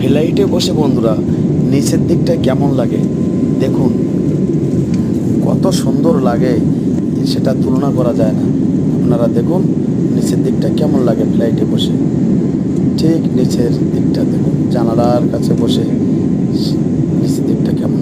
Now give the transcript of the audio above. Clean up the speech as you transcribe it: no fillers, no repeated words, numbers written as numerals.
ফ্লাইটে বসে বন্ধুরা নিচের দিকটা কেমন লাগে দেখুন, কত সুন্দর লাগে সেটা তুলনা করা যায় না। আপনারা দেখুন নিচের দিকটা কেমন লাগে ফ্লাইটে বসে। ঠিক নিচের দিকটা দেখুন, জানালার কাছে বসে নিচের দিকটা কেমন